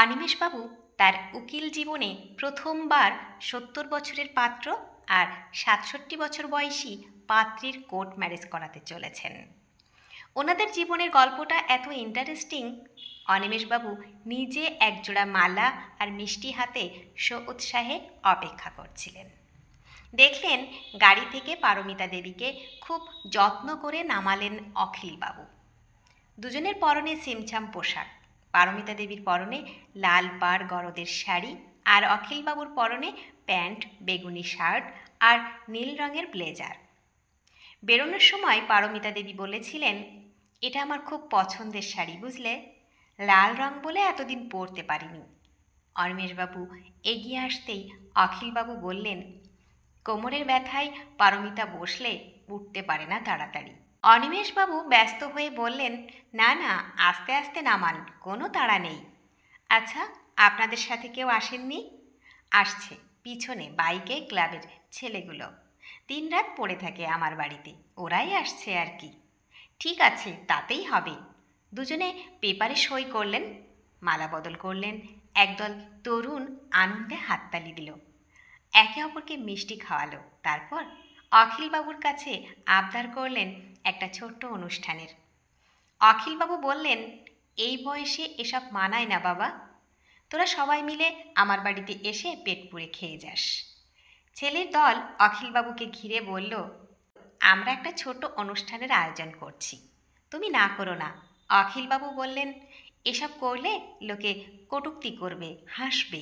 অনিমেষবাবু তার উকিল জীবনে প্রথমবার ৭০ বছরের পাত্র আর ৬৭ বছর বয়সী পাত্রীর কোর্ট ম্যারেজ করাতে চলেছেন। ওনাদের জীবনের গল্পটা এত ইন্টারেস্টিং, অনিমেষবাবু নিজে একজোড়া মালা আর মিষ্টি হাতে উৎসাহে অপেক্ষা করছিলেন। দেখলেন গাড়ি থেকে পারমিতা দেবীকে খুব যত্ন করে নামালেন অখিলবাবু। দুজনের পরনে সিমছাম পোশাক। পারমিতা দেবীর পরনে লাল পাড় গরদের শাড়ি আর অখিলবাবুর পরনে প্যান্ট, বেগুনি শার্ট আর নীল রঙের ব্লেজার। বেরোনোর সময় পারমিতা দেবী বলেছিলেন, এটা আমার খুব পছন্দের শাড়ি, বুঝলে, লাল রং বলে এতদিন পরতে পারিনি। অনিমেষবাবু এগিয়ে আসতেই অখিলবাবু বললেন, কোমরের ব্যথায় পারমিতা বসলে উঠতে পারে না তাড়াতাড়ি। অনিমেষবাবু ব্যস্ত হয়ে বললেন, না না, আস্তে আস্তে নামান, কোনো তাড়া নেই। আচ্ছা, আপনাদের সাথে কেউ আসেননি? আসছে পিছনে বাইকে ক্লাবের ছেলেগুলো, দিনরাত পড়ে থাকে আমার বাড়িতে, ওরাই আসছে আর কি। ঠিক আছে, তাতেই হবে। দুজনে পেপারে সই করলেন, মালা বদল করলেন, একদল তরুণ আনন্দে হাততালি দিল, একে অপরকে মিষ্টি খাওয়ালো। তারপর অখিলবাবুর কাছে আবদার করলেন একটা ছোট্ট অনুষ্ঠানের। অখিলবাবু বললেন, এই বয়সে এসব মানায় না বাবা, তোরা সবাই মিলে আমার বাড়িতে এসে পেট পুড়ে খেয়ে যাস। ছেলের দল অখিলবাবুকে ঘিরে বলল, আমরা একটা ছোট অনুষ্ঠানের আয়োজন করছি, তুমি না করো না। অখিলবাবু বললেন, এসব করলে লোকে কটূক্তি করবে, হাসবে,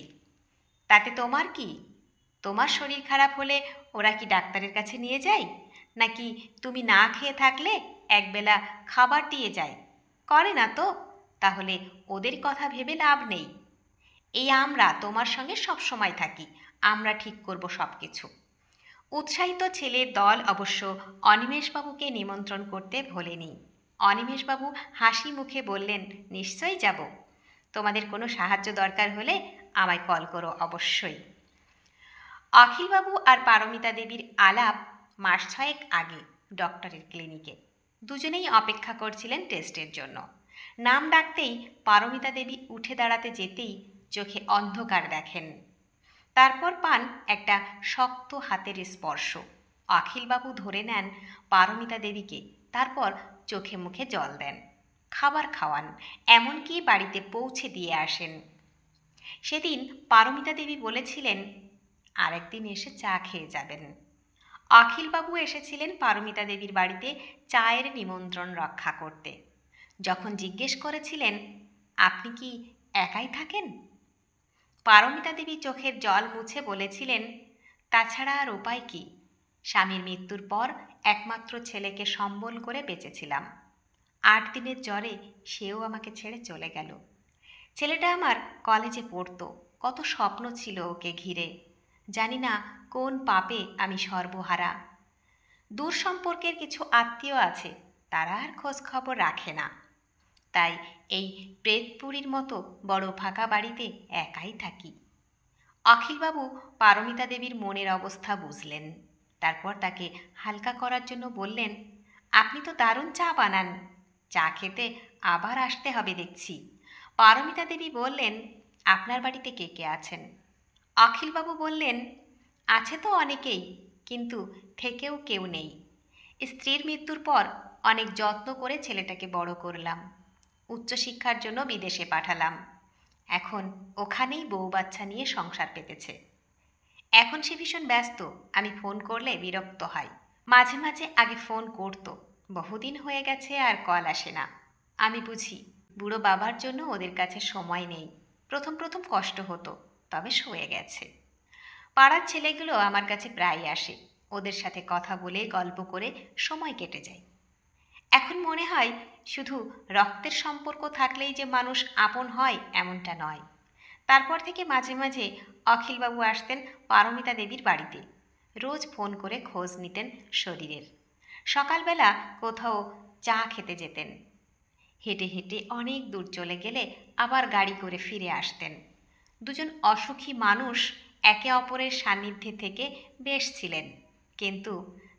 তাতে তোমার কি? তোমার শরীর খারাপ হলে ওরা কি ডাক্তারের কাছে নিয়ে যায়, নাকি তুমি না খেয়ে থাকলে একবেলা খাবার দিয়ে যায়? করে না তো, তাহলে ওদের কথা ভেবে লাভ নেই। এই আমরা তোমার সঙ্গে সব সময় থাকি, আমরা ঠিক করব সব কিছু। উৎসাহিত ছেলের দল অবশ্য অনিমেষবাবুকে নিমন্ত্রণ করতে ভোলেনি। অনিমেষবাবু হাসি মুখে বললেন, নিশ্চয়ই যাব, তোমাদের কোনো সাহায্য দরকার হলে আমায় কল করো অবশ্যই। অখিলবাবু আর পারমিতা দেবীর আলাপ মাস 6 আগে ডক্টরের ক্লিনিকে। দুজনেই অপেক্ষা করছিলেন টেস্টের জন্য। নাম ডাকতেই পারমিতা দেবী উঠে দাঁড়াতে যেতেই চোখে অন্ধকার দেখেন। তারপর পান একটা শক্ত হাতের স্পর্শ। অখিলবাবু ধরে নেন পারমিতা দেবীকে, তারপর চোখে মুখে জল দেন, খাবার খাওয়ান, এমনকি বাড়িতে পৌঁছে দিয়ে আসেন। সেদিন পারমিতা দেবী বলেছিলেন, আরেকদিন এসে চা খেয়ে যাবেন। অখিলবাবু এসেছিলেন পারমিতা দেবীর বাড়িতে চায়ের নিমন্ত্রণ রক্ষা করতে। যখন জিজ্ঞেস করেছিলেন, আপনি কি একাই থাকেন, পারমিতা দেবী চোখের জল মুছে বলেছিলেন, তাছাড়া আর উপায় কি, স্বামীর মৃত্যুর পর একমাত্র ছেলেকে সম্বল করে বেঁচেছিলাম। 8 দিনের জ্বরে সেও আমাকে ছেড়ে চলে গেল। ছেলেটা আমার কলেজে পড়তো, কত স্বপ্ন ছিল ওকে ঘিরে, জানি না কোন পাপে আমি সর্বহারা। দূর সম্পর্কের কিছু আত্মীয় আছে, তারা আর খোঁজ খবর রাখে না, তাই এই প্রেতপুরীর মতো বড় ফাঁকা বাড়িতে একাই থাকি। অখিলবাবু পারমিতা দেবীর মনের অবস্থা বুঝলেন। তারপর তাকে হালকা করার জন্য বললেন, আপনি তো দারুণ চা বানান, চা খেতে আবার আসতে হবে দেখছি। পারমিতা দেবী বললেন, আপনার বাড়িতে কে কে আছেন? অখিলবাবু বললেন, আছে তো অনেকেই, কিন্তু থেকেও কেউ নেই। স্ত্রীর মৃত্যুর পর অনেক যত্ন করে ছেলেটাকে বড় করলাম, উচ্চশিক্ষার জন্য বিদেশে পাঠালাম, এখন ওখানেই বউ বাচ্চা নিয়ে সংসার পেতেছে। এখন সে ভীষণ ব্যস্ত, আমি ফোন করলে বিরক্ত হয়। মাঝে মাঝে আগে ফোন করতো, বহুদিন হয়ে গেছে আর কল আসে না। আমি বুঝি বুড়ো বাবার জন্য ওদের কাছে সময় নেই। প্রথম প্রথম কষ্ট হতো, তবে সয়ে গেছে। পাড়ার ছেলেগুলো আমার কাছে প্রায় আসে, ওদের সাথে কথা বলে গল্প করে সময় কেটে যায়। এখন মনে হয় শুধু রক্তের সম্পর্ক থাকলেই যে মানুষ আপন হয় এমনটা নয়। তারপর থেকে মাঝে মাঝে অখিলবাবু আসতেন পারমিতা দেবীর বাড়িতে, রোজ ফোন করে খোঁজ নিতেন শরীরের। সকালবেলা কোথাও চা খেতে যেতেন, হেঁটে হেঁটে অনেক দূর চলে গেলে আবার গাড়ি করে ফিরে আসতেন। দুজন অসুখী মানুষ একে অপরের সান্নিধ্যে থেকে বেশ ছিলেন, কিন্তু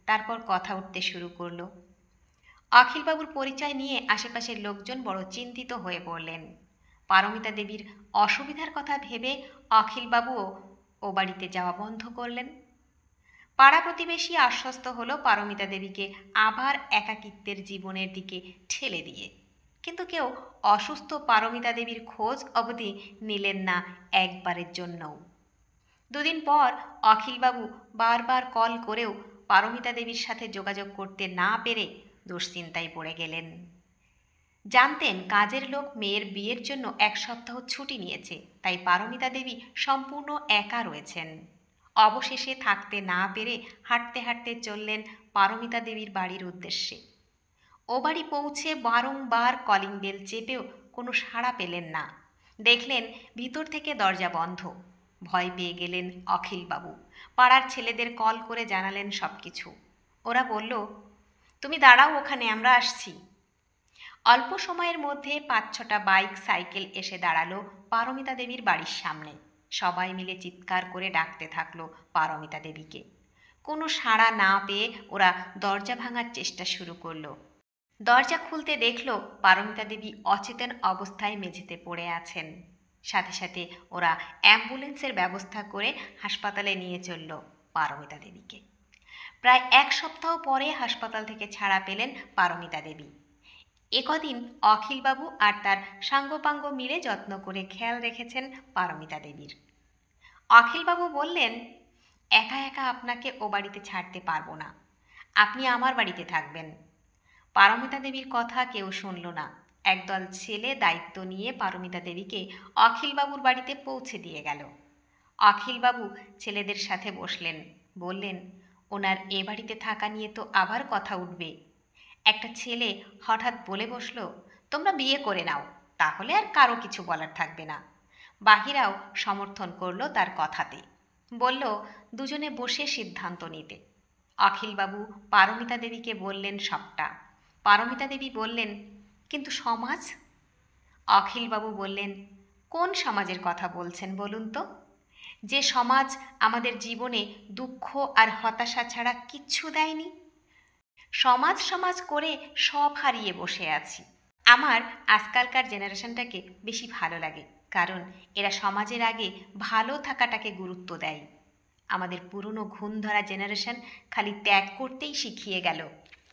তারপর কথা উঠতে শুরু করলো। অখিলবাবুর পরিচয় নিয়ে আশেপাশের লোকজন বড় চিন্তিত হয়ে পড়লেন। পারমিতা দেবীর অসুবিধার কথা ভেবে অখিলবাবুও ও বাড়িতে যাওয়া বন্ধ করলেন। পাড়া প্রতিবেশী আশ্বস্ত হলো পারমিতা দেবীকে আবার একাকিত্বের জীবনের দিকে ঠেলে দিয়ে, কিন্তু কেউ অসুস্থ পারমিতা দেবীর খোঁজ অবধি নিলেন না একবারের জন্যও। দুদিন পর অখিলবাবু বারবার কল করেও পারমিতা দেবীর সাথে যোগাযোগ করতে না পেরে দুশ্চিন্তায় পড়ে গেলেন। জানতেন কাজের লোক মেয়ের বিয়ের জন্য 1 সপ্তাহ ছুটি নিয়েছে, তাই পারমিতা দেবী সম্পূর্ণ একা রয়েছেন। অবশেষে থাকতে না পেরে হাঁটতে হাঁটতে চললেন পারমিতা দেবীর বাড়ির উদ্দেশ্যে। ও বাড়ি পৌঁছে বারংবার কলিং বেল চেপেও কোনো সাড়া পেলেন না। দেখলেন ভিতর থেকে দরজা বন্ধ। ভয় পেয়ে গেলেন অখিলবাবু। পাড়ার ছেলেদের কল করে জানালেন সব কিছু। ওরা বলল, তুমি দাঁড়াও ওখানে, আমরা আসছি। অল্প সময়ের মধ্যে 5-6টা বাইক সাইকেল এসে দাঁড়ালো পারমিতা দেবীর বাড়ির সামনে। সবাই মিলে চিৎকার করে ডাকতে থাকলো পারমিতা দেবীকে। কোনো সাড়া না পেয়ে ওরা দরজা ভাঙার চেষ্টা শুরু করলো। দরজা খুলতে দেখলো পারমিতা দেবী অচেতন অবস্থায় মেঝেতে পড়ে আছেন। সাথে সাথে ওরা অ্যাম্বুলেন্সের ব্যবস্থা করে হাসপাতালে নিয়ে চলল পারমিতা দেবীকে। প্রায় 1 সপ্তাহ পরে হাসপাতাল থেকে ছাড়া পেলেন পারমিতা দেবী। একদিন অখিলবাবু আর তার সাঙ্গপাঙ্গ মিলে যত্ন করে খেয়াল রেখেছেন পারমিতা দেবীর। অখিলবাবু বললেন, একা একা আপনাকে ও বাড়িতে ছাড়তে পারবো না, আপনি আমার বাড়িতে থাকবেন। পারমিতা দেবীর কথা কেউ শুনল না। একদল ছেলে দায়িত্ব নিয়ে পারমিতা দেবীকে অখিলবাবুর বাড়িতে পৌঁছে দিয়ে গেল। অখিলবাবু ছেলেদের সাথে বসলেন। বললেন, ওনার এ বাড়িতে থাকা নিয়ে তো আবার কথা উঠবে। একটা ছেলে হঠাৎ বলে বসল, তোমরা বিয়ে করে নাও, তাহলে আর কারো কিছু বলার থাকবে না। বাহিরাও সমর্থন করলো তার কথাতে। বলল, দুজনে বসে সিদ্ধান্ত নিতে। অখিলবাবু পারমিতা দেবীকে বললেন সবটা। পারমিতা দেবী বললেন, কিন্তু সমাজ? অখিলবাবু বললেন, কোন সমাজের কথা বলছেন বলুন তো? যে সমাজ আমাদের জীবনে দুঃখ আর হতাশা ছাড়া কিচ্ছু দেয়নি। সমাজ সমাজ করে সব হারিয়ে বসে আছি। আমার আজকালকার জেনারেশনটাকে বেশি ভালো লাগে, কারণ এরা সমাজের আগে ভালো থাকাটাকে গুরুত্ব দেয়। আমাদের পুরনো ঘুণ ধরা জেনারেশন খালি ত্যাগ করতেই শিখিয়ে গেল।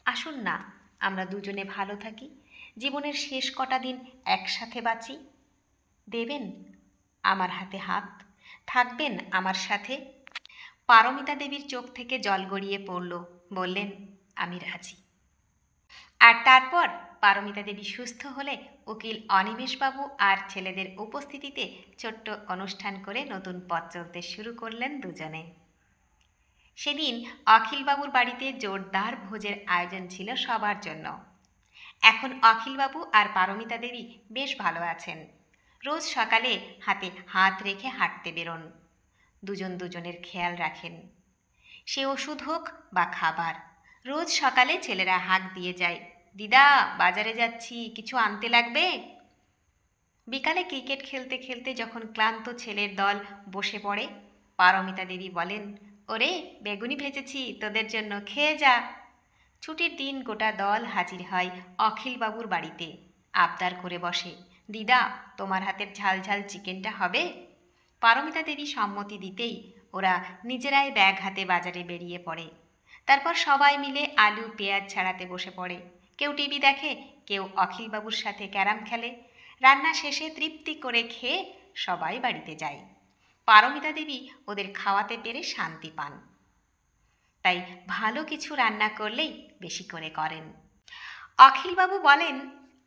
আসুন না, আমরা দুজনে ভালো থাকি, জীবনের শেষ কটা দিন একসাথে বাঁচি। দেবেন আমার হাতে হাত, থাকবেন আমার সাথে? পারমিতা দেবীর চোখ থেকে জল গড়িয়ে পড়ল। বললেন, আমি রাজি। আর তারপর পারমিতা দেবী সুস্থ হলে উকিল অনিমেষবাবু আর ছেলেদের উপস্থিতিতে ছোট্ট অনুষ্ঠান করে নতুন পথ চলতে শুরু করলেন দুজনে। সেদিন অখিলবাবুর বাড়িতে জোরদার ভোজের আয়োজন ছিল সবার জন্য। এখন অখিলবাবু আর পারমিতা দেবী বেশ ভালো আছেন। রোজ সকালে হাতে হাত রেখে হাঁটতে বেরোন। দুজন দুজনের খেয়াল রাখেন। সে ওষুধ হোক বা খাবার। রোজ সকালে ছেলেরা হাঁক দিয়ে যায়, দিদা বাজারে যাচ্ছি, কিছু আনতে লাগবে? বিকালে ক্রিকেট খেলতে খেলতে যখন ক্লান্ত ছেলের দল বসে পড়ে, পারমিতা দেবী বলেন, ওরে বেগুনি ভেজেছি তোদের জন্য, খেয়ে যা। ছুটির দিন গোটা দল হাজির হয় অখিলবাবুর বাড়িতে। আবদার করে বসে, দিদা তোমার হাতের ঝাল ঝাল চিকেনটা হবে? পারমিতা দেবী সম্মতি দিতেই ওরা নিজেরাই ব্যাগ হাতে বাজারে বেরিয়ে পড়ে। তারপর সবাই মিলে আলু পেঁয়াজ ছাড়াতে বসে পড়ে। কেউ টিভি দেখে, কেউ অখিলবাবুর সাথে ক্যারাম খেলে। রান্না শেষে তৃপ্তি করে খেয়ে সবাই বাড়িতে যায়। পারমিতা দেবী ওদের খাওয়াতে পেরে শান্তি পান। তাই ভালো কিছু রান্না করলেই বেশি করে করেন। অখিলবাবু বলেন,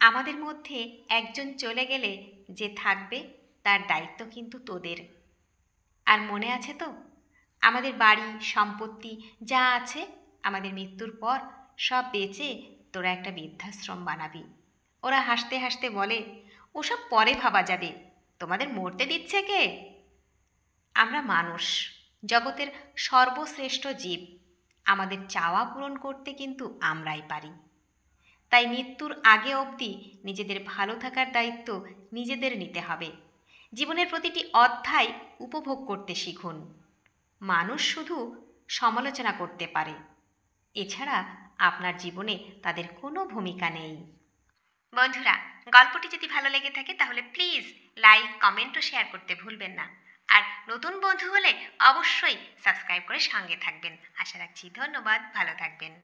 আমাদের মধ্যে একজন চলে গেলে যে থাকবে তার দায়িত্ব কিন্তু তোদের। আর মনে আছে তো, আমাদের বাড়ি সম্পত্তি যা আছে আমাদের মৃত্যুর পর সব বেচে তোরা একটা বৃদ্ধাশ্রম বানাবি। ওরা হাসতে হাসতে বলে, ওসব পরে ভাবা যাবে, তোমাদের মরতে দিচ্ছে কে? আমরা মানুষ, জগতের সর্বশ্রেষ্ঠ জীব। আমাদের চাওয়া পূরণ করতে কিন্তু আমরাই পারি। তাই মৃত্যুর আগে অবধি নিজেদের ভালো থাকার দায়িত্ব নিজেদের নিতে হবে। জীবনের প্রতিটি অধ্যায় উপভোগ করতে শিখুন। মানুষ শুধু সমালোচনা করতে পারে, এছাড়া আপনার জীবনে তাদের কোনো ভূমিকা নেই। বন্ধুরা, গল্পটি যদি ভালো লেগে থাকে তাহলে প্লিজ লাইক, কমেন্ট ও শেয়ার করতে ভুলবেন না। আর নতুন বন্ধু হলে অবশ্যই সাবস্ক্রাইব করে সঙ্গে থাকবেন। আশা রাখছি। ধন্যবাদ। ভালো থাকবেন।